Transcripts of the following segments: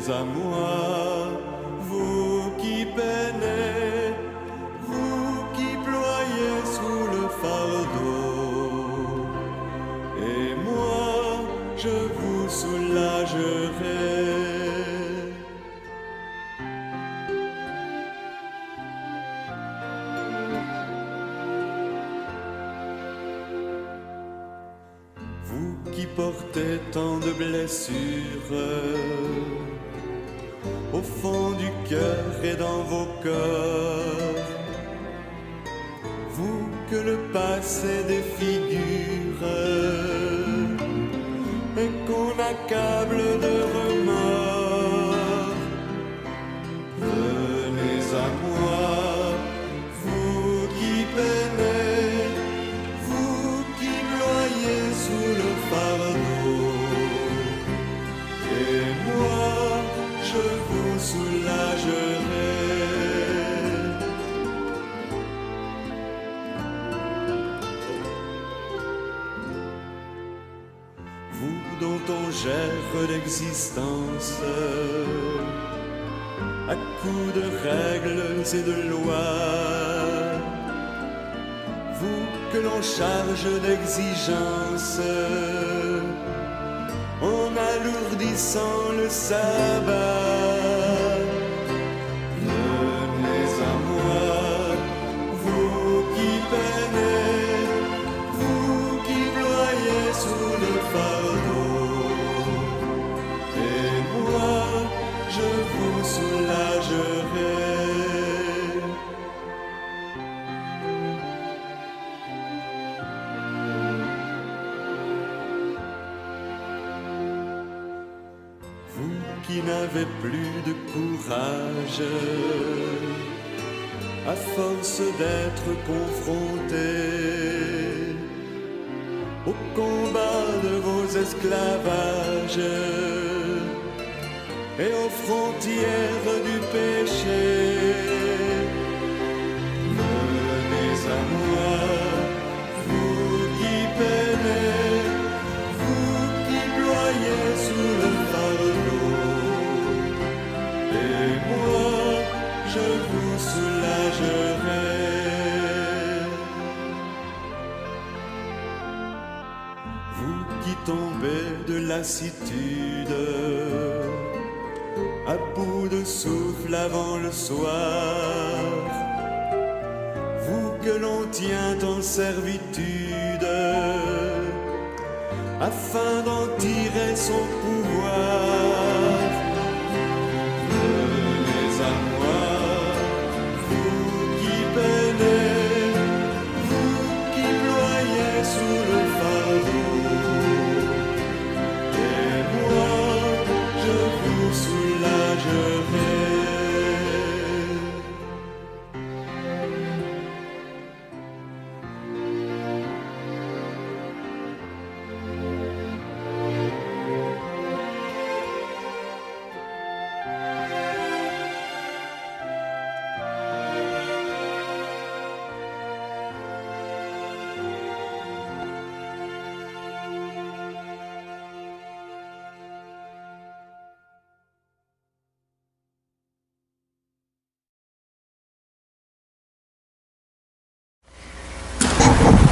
à moi, vous qui peinez, vous qui ployez sous le fardeau, et moi je vous soulagerai. Vous qui portez tant de blessures au fond du cœur et dans vos corps, vous que le passé défigure et qu'on accable de remords, venez à moi, vous qui peinez, vous qui ployez sous le fardeau, et moi je vous soulagerai. Vous dont on gère l'existence à coups de règles et de lois, vous que l'on charge d'exigences en alourdissant le sabbat. Venez à moi, vous qui peinez, vous qui ployez sous le fardeau, et moi je vous soulagerai. Qui n'avait plus de courage à force d'être confronté au combat de vos esclavages et aux frontières du péché. Venez à moi, vous qui peinez, vous qui ployez sous le fardeau, et moi, je vous soulagerai. Vous qui tombez de lassitude, à bout de souffle avant le soir, vous que l'on tient en servitude, afin d'en tirer son pouvoir.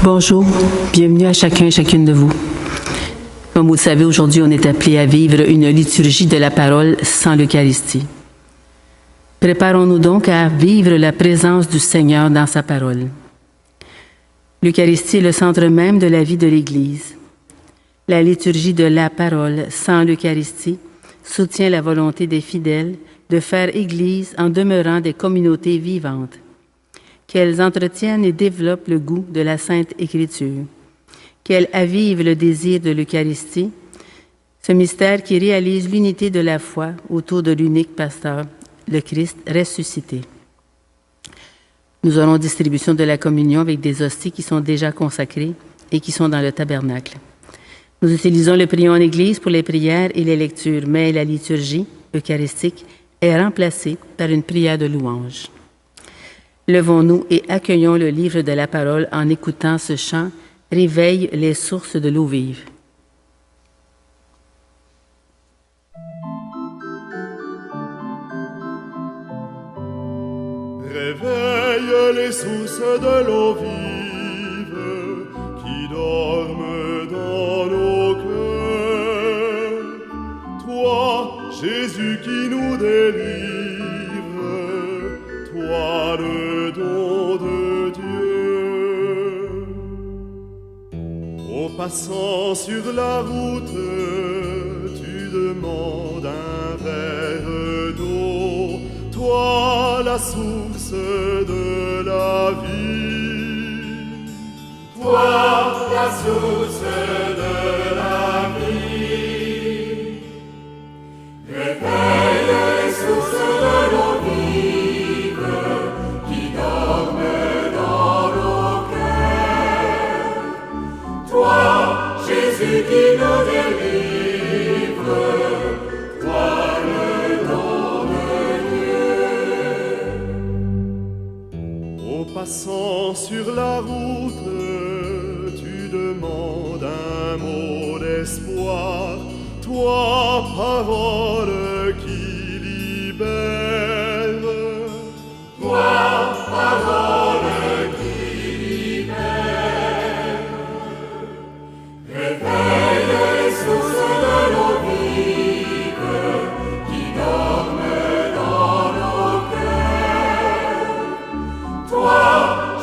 Bonjour, bienvenue à chacun et chacune de vous. Comme vous le savez, aujourd'hui, on est appelé à vivre une liturgie de la parole sans l'Eucharistie. Préparons-nous donc à vivre la présence du Seigneur dans sa parole. L'Eucharistie est le centre même de la vie de l'Église. La liturgie de la parole sans l'Eucharistie soutient la volonté des fidèles de faire Église en demeurant des communautés vivantes, qu'elles entretiennent et développent le goût de la Sainte Écriture, qu'elles avivent le désir de l'Eucharistie, ce mystère qui réalise l'unité de la foi autour de l'unique pasteur, le Christ ressuscité. Nous aurons distribution de la communion avec des hosties qui sont déjà consacrées et qui sont dans le tabernacle. Nous utilisons le prions en Église pour les prières et les lectures, mais la liturgie eucharistique est remplacée par une prière de louange. Levons-nous et accueillons le livre de la parole en écoutant ce chant « Réveille les sources de l'eau vive ». Réveille les sources de l'eau vive qui dorment dans nos cœurs. Toi, Jésus qui nous délivre, toi le don de Dieu. Au passant sur la route, tu demandes un verre d'eau. Toi, la source de la vie. Toi, la source de la vie. Réveille les sources de l'eau vive qui dorment dans nos cœurs. Toi, Jésus qui nous délivre, toi le don de Dieu. Au passant sur la route, tu demandes un mot d'espoir. Toi, parole qui libère. Toi, parole qui libère. Réveille les sources de l'eau vive qui dorment dans nos cœurs. Toi,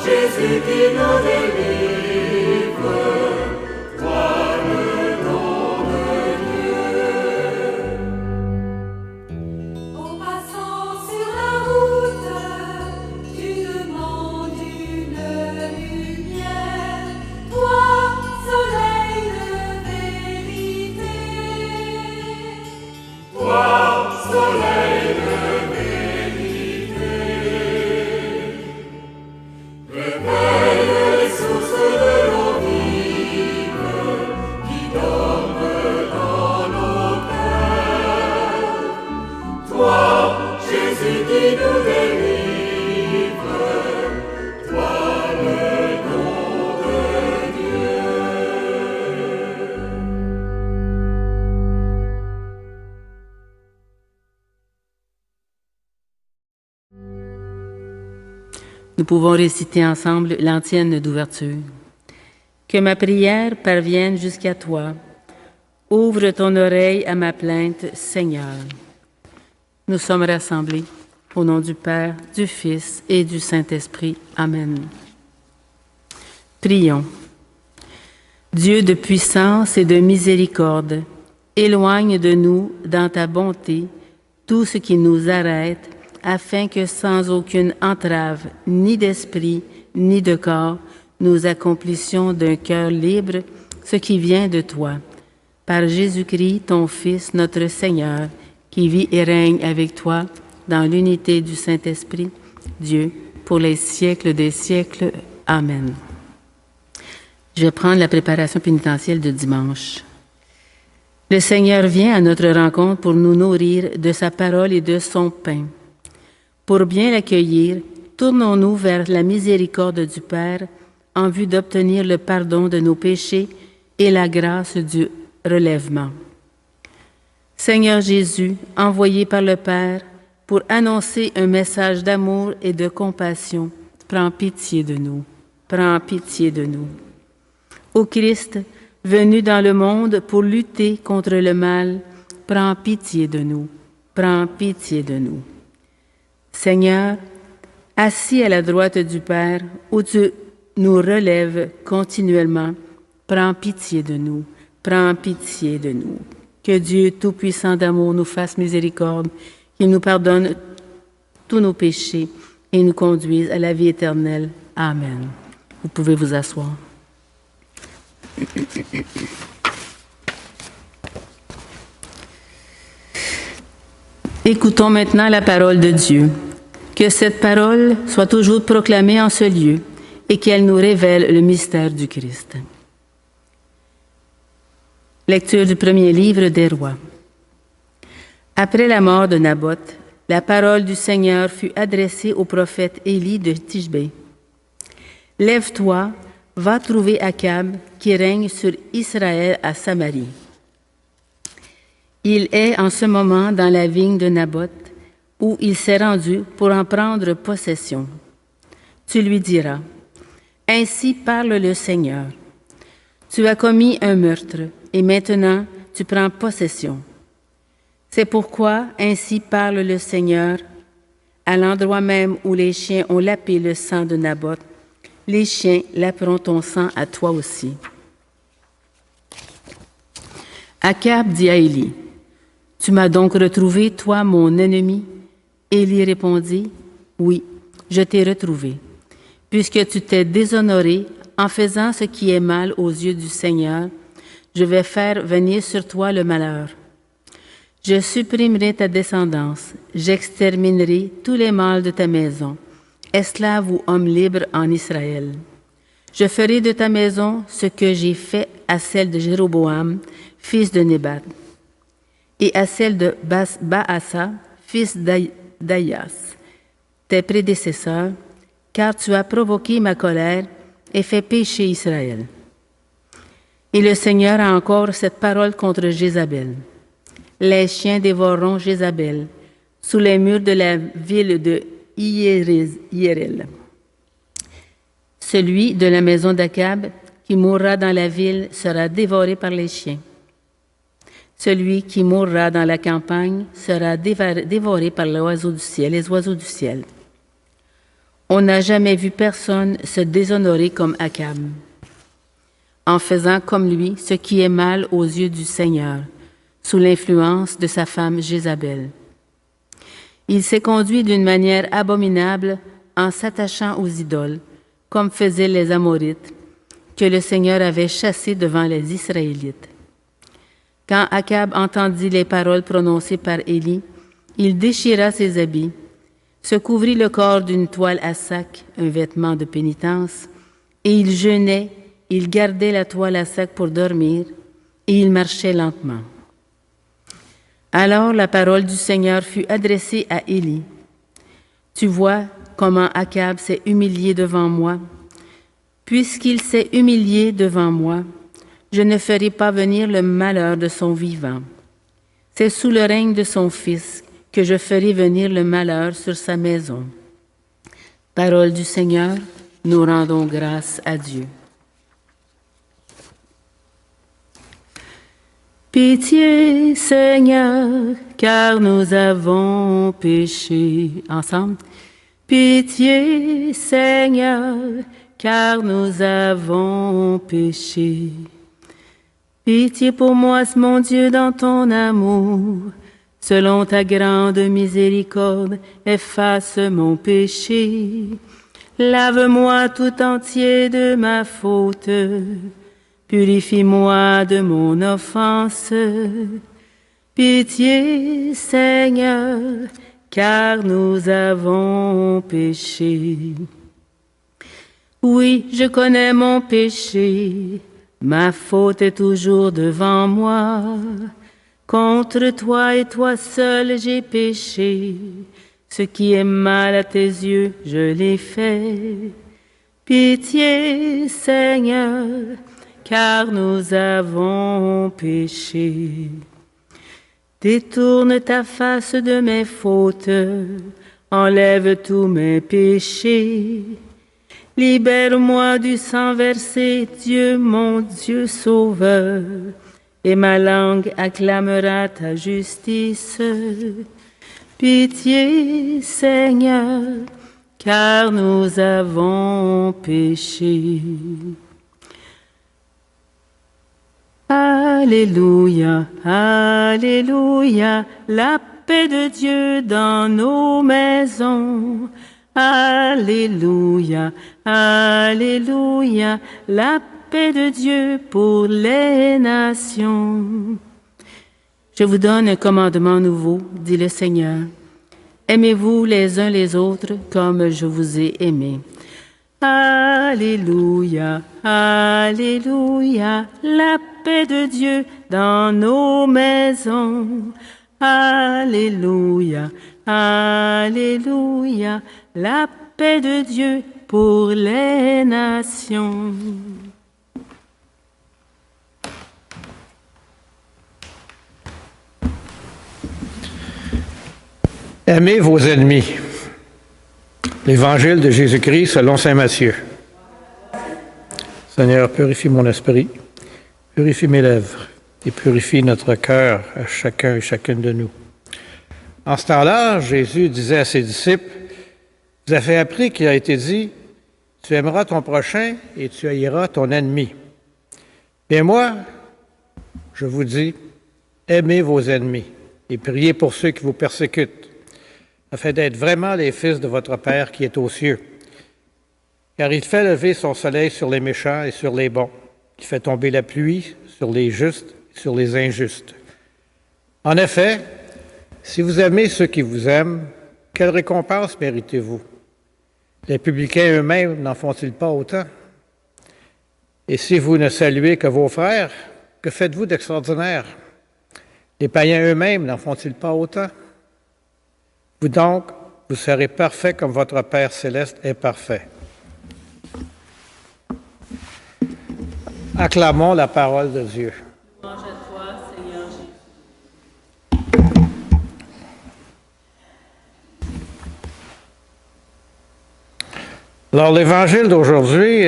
Jésus qui nous délivre, toi le don de Dieu. En passant sur la route, tu demandes une lumière, toi, soleil de vérité. Toi, soleil de vérité. Réveille les sources de l'eau vive qui dorment dans nos cœurs. Toi, Jésus qui nous délivre, toi le don de Dieu. Nous pouvons réciter ensemble l'antienne d'ouverture. Que ma prière parvienne jusqu'à toi. Ouvre ton oreille à ma plainte, Seigneur. Nous sommes rassemblés au nom du Père, du Fils et du Saint-Esprit. Amen. Prions. Dieu de puissance et de miséricorde, éloigne de nous, dans ta bonté, tout ce qui nous arrête, afin que sans aucune entrave, ni d'esprit, ni de corps, nous accomplissions d'un cœur libre ce qui vient de toi. Par Jésus-Christ, ton Fils, notre Seigneur, qui vit et règne avec toi dans l'unité du Saint-Esprit, Dieu, pour les siècles des siècles. Amen. Je vais prendre la préparation pénitentielle de dimanche. Le Seigneur vient à notre rencontre pour nous nourrir de sa parole et de son pain. Pour bien l'accueillir, tournons-nous vers la miséricorde du Père en vue d'obtenir le pardon de nos péchés et la grâce du relèvement. Seigneur Jésus, envoyé par le Père pour annoncer un message d'amour et de compassion, prends pitié de nous. Prends pitié de nous. Ô Christ, venu dans le monde pour lutter contre le mal, prends pitié de nous. Prends pitié de nous. Seigneur, assis à la droite du Père, où tu nous relèves continuellement, prends pitié de nous. Prends pitié de nous. Que Dieu Tout-Puissant d'amour nous fasse miséricorde, qu'il nous pardonne tous nos péchés et nous conduise à la vie éternelle. Amen. Vous pouvez vous asseoir. Écoutons maintenant la parole de Dieu. Que cette parole soit toujours proclamée en ce lieu et qu'elle nous révèle le mystère du Christ. Lecture du premier livre des Rois. Après la mort de Naboth, la parole du Seigneur fut adressée au prophète Élie de Tishbé. « Lève-toi, va trouver Akab, qui règne sur Israël à Samarie. Il est en ce moment dans la vigne de Naboth, où il s'est rendu pour en prendre possession. Tu lui diras, « Ainsi parle le Seigneur. Tu as commis un meurtre, et maintenant tu prends possession. C'est pourquoi, ainsi parle le Seigneur, à l'endroit même où les chiens ont lapé le sang de Naboth, les chiens laperont ton sang à toi aussi. » Akab dit à Élie, « Tu m'as donc retrouvé, toi, mon ennemi? » Élie répondit, « Oui, je t'ai retrouvé, puisque tu t'es déshonoré en faisant ce qui est mal aux yeux du Seigneur. Je vais faire venir sur toi le malheur. Je supprimerai ta descendance, j'exterminerai tous les mâles de ta maison, esclaves ou hommes libres en Israël. Je ferai de ta maison ce que j'ai fait à celle de Jéroboam, fils de Nébat, et à celle de Baasa, fils d'Aïas, tes prédécesseurs, car tu as provoqué ma colère et fait pécher Israël. » Et le Seigneur a encore cette parole contre Jézabel. Les chiens dévoreront Jézabel sous les murs de la ville de Yérél. Celui de la maison d'Akab qui mourra dans la ville sera dévoré par les chiens. Celui qui mourra dans la campagne sera dévoré par les oiseaux du ciel. On n'a jamais vu personne se déshonorer comme Akab, en faisant comme lui ce qui est mal aux yeux du Seigneur, sous l'influence de sa femme Jézabel. Il s'est conduit d'une manière abominable en s'attachant aux idoles, comme faisaient les Amorites, que le Seigneur avait chassés devant les Israélites. Quand Akab entendit les paroles prononcées par Élie, il déchira ses habits, se couvrit le corps d'une toile à sac, un vêtement de pénitence, et il jeûnait, il gardait la toile à sac pour dormir, et il marchait lentement. Alors la parole du Seigneur fut adressée à Élie. « Tu vois comment Akab s'est humilié devant moi. Puisqu'il s'est humilié devant moi, je ne ferai pas venir le malheur de son vivant. C'est sous le règne de son fils que je ferai venir le malheur sur sa maison. » Parole du Seigneur, nous rendons grâce à Dieu. Pitié, Seigneur, car nous avons péché. Ensemble. Pitié, Seigneur, car nous avons péché. Pitié pour moi, mon Dieu, dans ton amour. Selon ta grande miséricorde, efface mon péché. Lave-moi tout entier de ma faute. Purifie-moi de mon offense. Pitié, Seigneur, car nous avons péché. Oui, je connais mon péché, ma faute est toujours devant moi. Contre toi et toi seul j'ai péché, ce qui est mal à tes yeux, je l'ai fait. Pitié, Seigneur, car nous avons péché. Détourne ta face de mes fautes, enlève tous mes péchés. Libère-moi du sang versé, Dieu, mon Dieu sauveur, et ma langue acclamera ta justice. Pitié, Seigneur, car nous avons péché. Alléluia, Alléluia, la paix de Dieu dans nos maisons. Alléluia, Alléluia, la paix de Dieu pour les nations. Je vous donne un commandement nouveau, dit le Seigneur. Aimez-vous les uns les autres comme je vous ai aimés. Alléluia, Alléluia, la paix de Dieu dans nos maisons. Alléluia, Alléluia, la paix de Dieu pour les nations. Aimez vos ennemis. L'Évangile de Jésus-Christ selon saint Matthieu. Seigneur, purifie mon esprit, purifie mes lèvres et purifie notre cœur à chacun et chacune de nous. En ce temps-là, Jésus disait à ses disciples, « Vous avez appris qu'il a été dit, tu aimeras ton prochain et tu haïras ton ennemi. Mais moi, je vous dis, aimez vos ennemis et priez pour ceux qui vous persécutent, afin d'être vraiment les fils de votre Père qui est aux cieux. Car il fait lever son soleil sur les méchants et sur les bons. Il fait tomber la pluie sur les justes et sur les injustes. En effet, si vous aimez ceux qui vous aiment, quelle récompense méritez-vous? Les publicains eux-mêmes n'en font-ils pas autant? Et si vous ne saluez que vos frères, que faites-vous d'extraordinaire? Les païens eux-mêmes n'en font-ils pas autant? Vous donc, vous serez parfaits comme votre Père céleste est parfait. Acclamons la parole de Dieu. Louange à toi, Seigneur Jésus. Alors, l'Évangile d'aujourd'hui,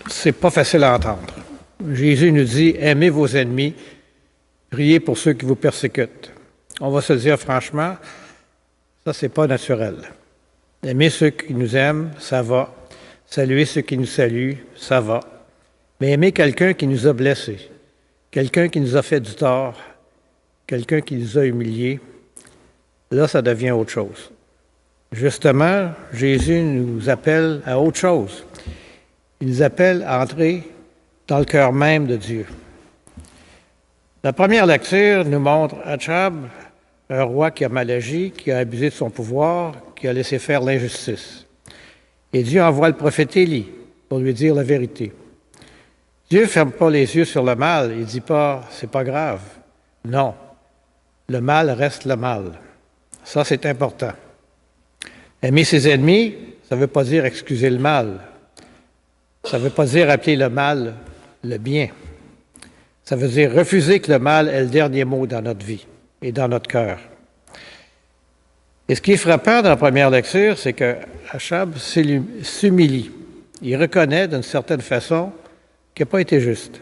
c'est pas facile à entendre. Jésus nous dit, aimez vos ennemis, priez pour ceux qui vous persécutent. On va se dire franchement, ça, c'est pas naturel. Aimer ceux qui nous aiment, ça va. Saluer ceux qui nous saluent, ça va. Mais aimer quelqu'un qui nous a blessés, quelqu'un qui nous a fait du tort, quelqu'un qui nous a humiliés, là, ça devient autre chose. Justement, Jésus nous appelle à autre chose. Il nous appelle à entrer dans le cœur même de Dieu. La première lecture nous montre Achab, un roi qui a mal agi, qui a abusé de son pouvoir, qui a laissé faire l'injustice. Et Dieu envoie le prophète Élie pour lui dire la vérité. Dieu ne ferme pas les yeux sur le mal. Il ne dit pas « c'est pas grave ». Non, le mal reste le mal. Ça, c'est important. Aimer ses ennemis, ça ne veut pas dire excuser le mal. Ça ne veut pas dire appeler le mal le bien. Ça veut dire refuser que le mal ait le dernier mot dans notre vie et dans notre cœur. Et ce qui est frappant dans la première lecture, c'est que Achab s'humilie. Il reconnaît d'une certaine façon qu'il n'a pas été juste.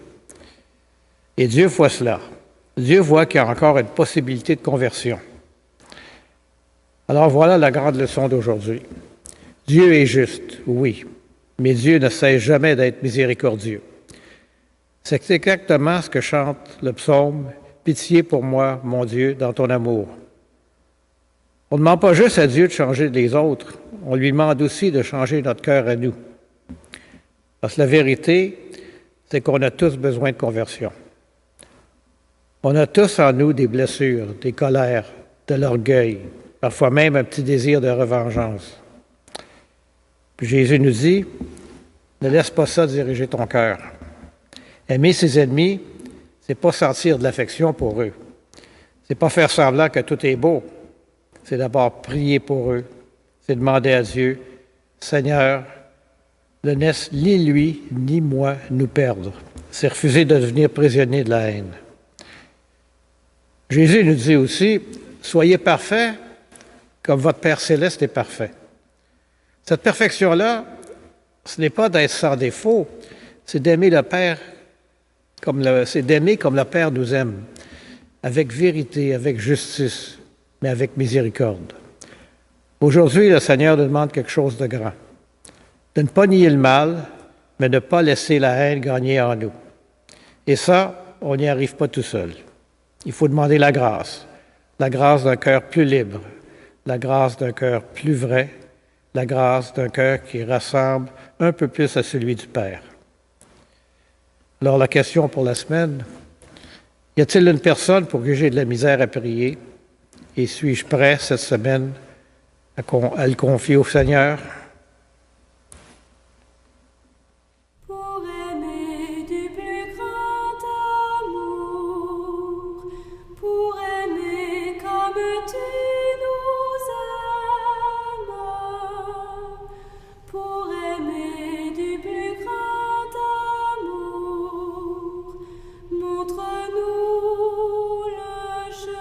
Et Dieu voit cela. Dieu voit qu'il y a encore une possibilité de conversion. Alors voilà la grande leçon d'aujourd'hui. Dieu est juste, oui, mais Dieu ne cesse jamais d'être miséricordieux. C'est exactement ce que chante le psaume « Pitié pour moi, mon Dieu, dans ton amour ». On ne demande pas juste à Dieu de changer les autres, on lui demande aussi de changer notre cœur à nous. Parce que la vérité, c'est qu'on a tous besoin de conversion. On a tous en nous des blessures, des colères, de l'orgueil, parfois même un petit désir de revengeance. Puis Jésus nous dit, ne laisse pas ça diriger ton cœur. Aimer ses ennemis, c'est pas sentir de l'affection pour eux. C'est pas faire semblant que tout est beau. C'est d'abord prier pour eux. C'est demander à Dieu, Seigneur, ne laisse ni lui ni moi nous perdre. C'est refuser de devenir prisonnier de la haine. Jésus nous dit aussi, soyez parfaits comme votre Père céleste est parfait. Cette perfection-là, ce n'est pas d'être sans défaut, c'est d'aimer le Père c'est d'aimer comme le Père nous aime, avec vérité, avec justice, mais avec miséricorde. Aujourd'hui, le Seigneur nous demande quelque chose de grand. De ne pas nier le mal, mais de ne pas laisser la haine gagner en nous. Et ça, on n'y arrive pas tout seul. Il faut demander la grâce d'un cœur plus libre, la grâce d'un cœur plus vrai, la grâce d'un cœur qui ressemble un peu plus à celui du Père. Alors, la question pour la semaine, y a-t-il une personne pour qui j'ai de la misère à prier? Et suis-je prêt cette semaine à le confier au Seigneur? Pour aimer du plus grand amour, pour aimer comme tu nous aimes, pour aimer du plus grand amour, montre-nous le chemin.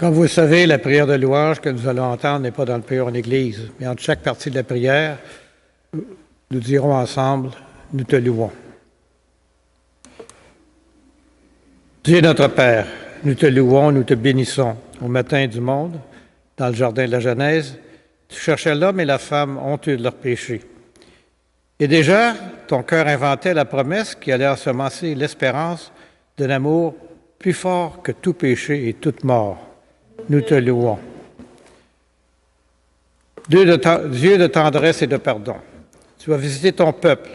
Comme vous le savez, la prière de louange que nous allons entendre n'est pas dans le prière en Église, mais entre chaque partie de la prière, nous dirons ensemble, nous te louons. Dieu notre Père, nous te louons, nous te bénissons. Au matin du monde, dans le jardin de la Genèse, tu cherchais l'homme et la femme honteux de leurs péchés. Et déjà, ton cœur inventait la promesse qui allait ensemencer l'espérance d'un amour plus fort que tout péché et toute mort. Nous te louons. Dieu de tendresse et de pardon, tu as visité ton peuple.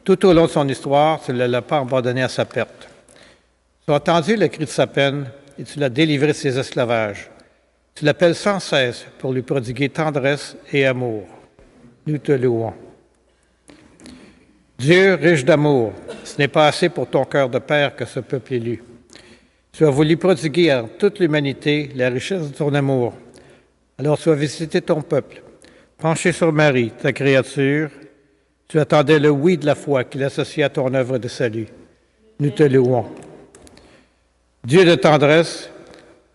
Tout au long de son histoire, tu ne l'as pas abandonné à sa perte. Tu as entendu le cri de sa peine et tu l'as délivré de ses esclavages. Tu l'appelles sans cesse pour lui prodiguer tendresse et amour. Nous te louons. Dieu, riche d'amour, ce n'est pas assez pour ton cœur de père que ce peuple élu. Tu as voulu prodiguer à toute l'humanité la richesse de ton amour. Alors tu as visité ton peuple, penché sur Marie, ta créature. Tu attendais le oui de la foi qu'il associe à ton œuvre de salut. Nous te louons. Dieu de tendresse,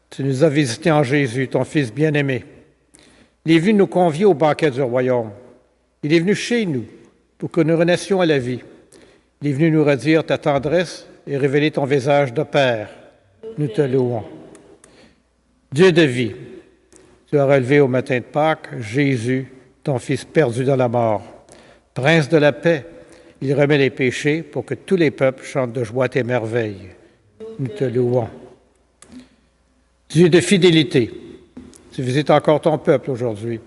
tu nous as visités en Jésus, ton Fils bien-aimé. Il est venu nous convier au banquet du royaume. Il est venu chez nous pour que nous renaissions à la vie. Il est venu nous redire ta tendresse et révéler ton visage de Père. Nous te louons. Dieu de vie, tu as relevé au matin de Pâques Jésus, ton Fils perdu dans la mort. Prince de la paix, il remet les péchés pour que tous les peuples chantent de joie tes merveilles. Nous te louons. Dieu de fidélité, tu visites encore ton peuple aujourd'hui.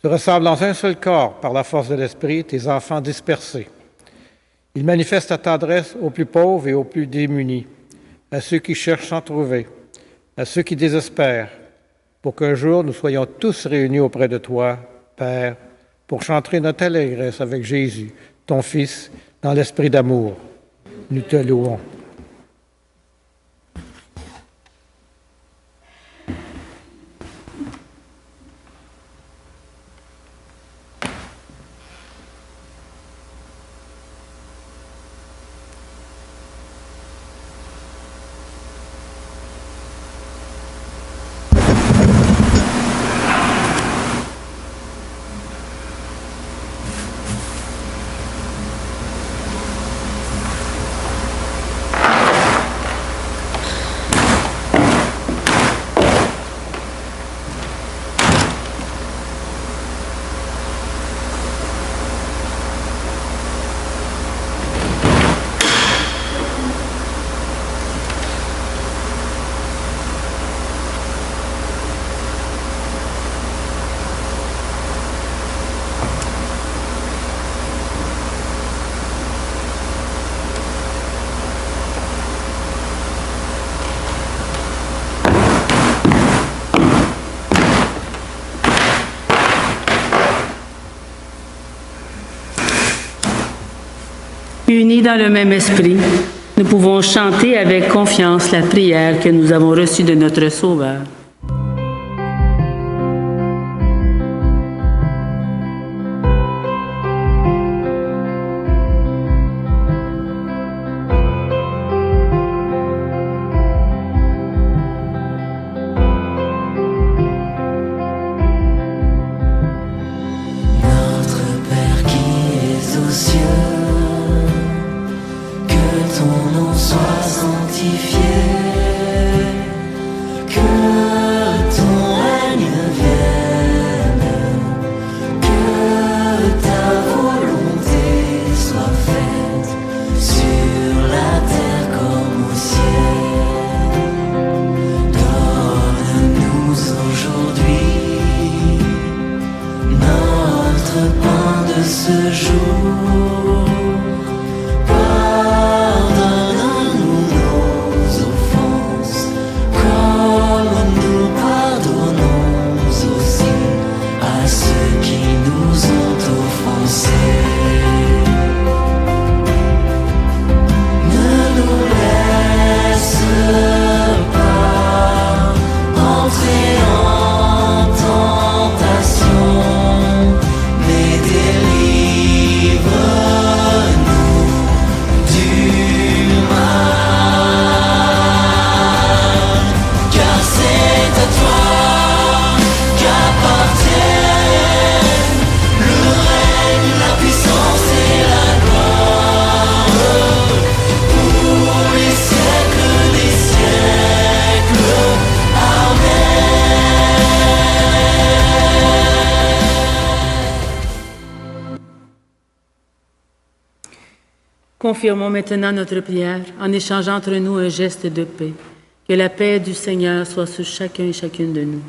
Tu ressembles dans un seul corps, par la force de l'Esprit, tes enfants dispersés. Il manifeste ta tendresse aux plus pauvres et aux plus démunis, à ceux qui cherchent sans trouver, à ceux qui désespèrent, pour qu'un jour nous soyons tous réunis auprès de toi, Père, pour chanter notre allégresse avec Jésus, ton Fils, dans l'esprit d'amour. Nous te louons. Unis dans le même esprit, nous pouvons chanter avec confiance la prière que nous avons reçue de notre Sauveur. Pardonne-nous nos Confirmons maintenant notre prière en échangeant entre nous un geste de paix. Que la paix du Seigneur soit sur chacun et chacune de nous.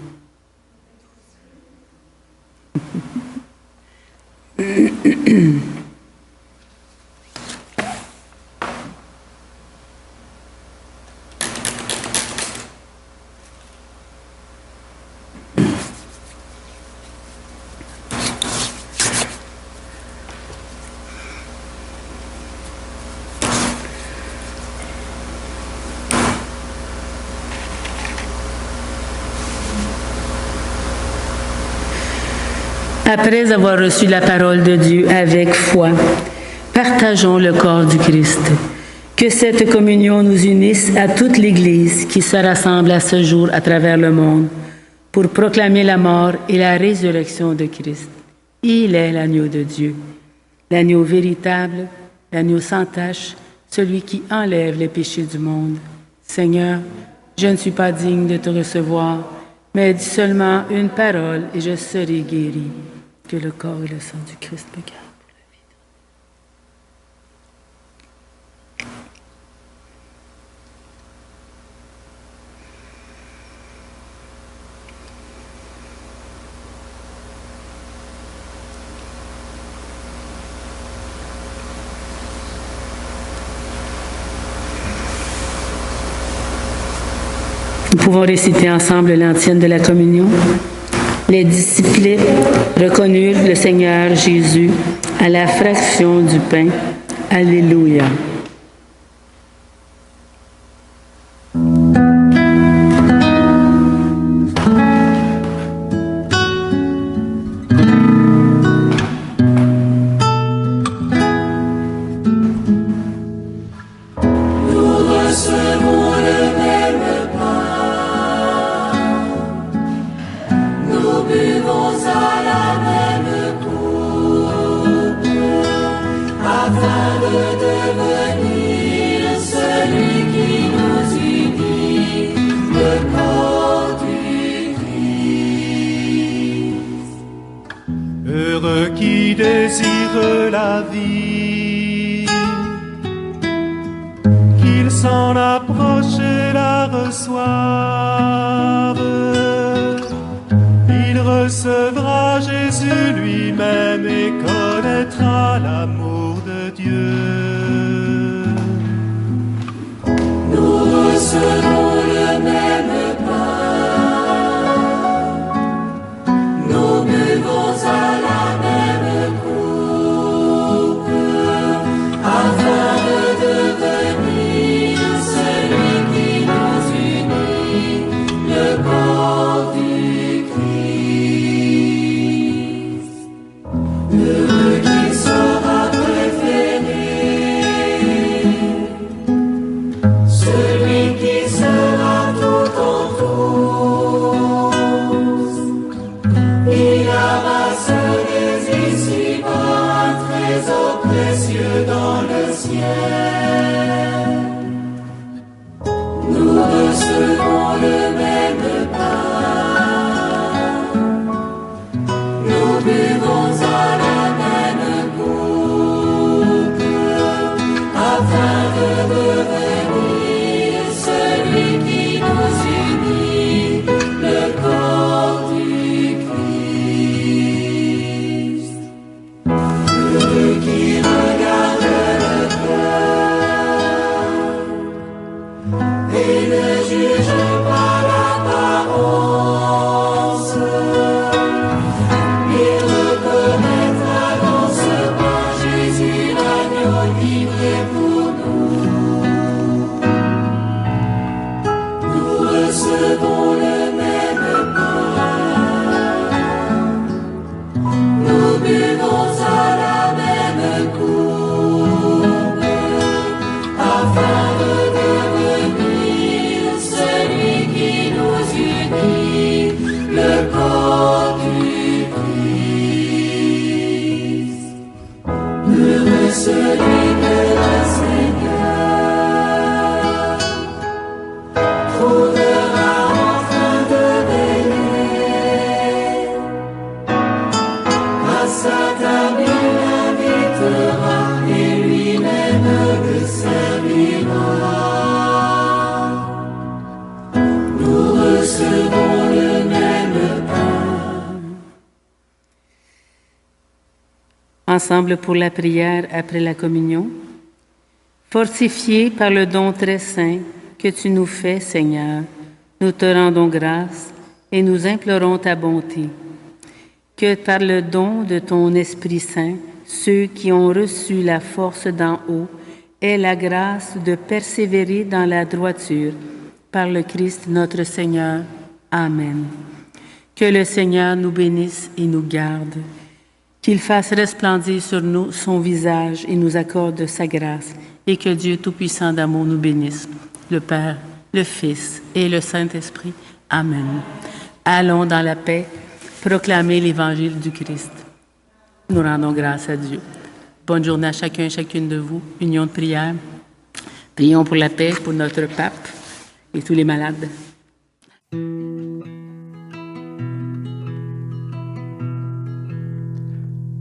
Après avoir reçu la parole de Dieu avec foi, partageons le corps du Christ. Que cette communion nous unisse à toute l'Église qui se rassemble à ce jour à travers le monde pour proclamer la mort et la résurrection de Christ. Il est l'agneau de Dieu, l'agneau véritable, l'agneau sans tache, celui qui enlève les péchés du monde. Seigneur, je ne suis pas digne de te recevoir, mais dis seulement une parole et je serai guéri. Que le corps et le sang du Christ me gardent pour la vie. Nous pouvons réciter ensemble l'antienne de la communion. Les disciples reconnurent le Seigneur Jésus à la fraction du pain. Alléluia. Heureux qui désire la vie, qu'il s'en approche et la reçoive. Il recevra Jésus lui-même et connaîtra l'amour de Dieu. Nous recevons le même pain, nous buvons à la même coupe, afin de devenir celui qui nous unit, le corps du Christ. Heureux qui sera préféré, celui qui sera tout en tous. Il amasse les ici-bas un trésor précieux dans le ciel. Nous recevons le même pain, nous buvons à la même coupe, afin de devenir celui qui nous unit, le corps du Christ. Heureux qui regarde le cœur et ne juge pas l'apparence. Il reconnaîtra dans ce pain Jésus l'agneau livré pour nous. Nous recevons le même pain, nous buvons à la même coupe, afin de devenir celui qui nous unit, le corps du Christ. Heureux celui que le Seigneur trouvera enfin devenir. À sa table il l'invitera et lui-même ensemble pour la prière après la communion. Fortifiés par le don très saint que tu nous fais, Seigneur, nous te rendons grâce et nous implorons ta bonté. Que par le don de ton Esprit Saint, ceux qui ont reçu la force d'en haut aient la grâce de persévérer dans la droiture. Par le Christ notre Seigneur. Amen. Que le Seigneur nous bénisse et nous garde. Qu'il fasse resplendir sur nous son visage et nous accorde sa grâce. Et que Dieu Tout-Puissant d'amour nous bénisse, le Père, le Fils et le Saint-Esprit. Amen. Allons dans la paix, proclamer l'Évangile du Christ. Nous rendons grâce à Dieu. Bonne journée à chacun et chacune de vous. Union de prière. Prions pour la paix, pour notre pape et tous les malades.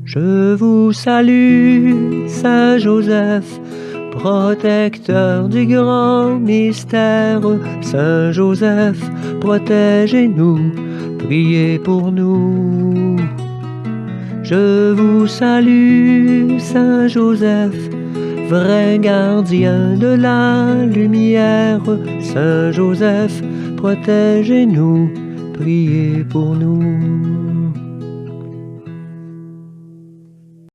Je vous salue, Saint Joseph, protecteur du grand mystère. Saint Joseph, protégez-nous, priez pour nous. Je vous salue, Saint Joseph, vrai gardien de la lumière. Saint Joseph, protégez-nous, priez pour nous.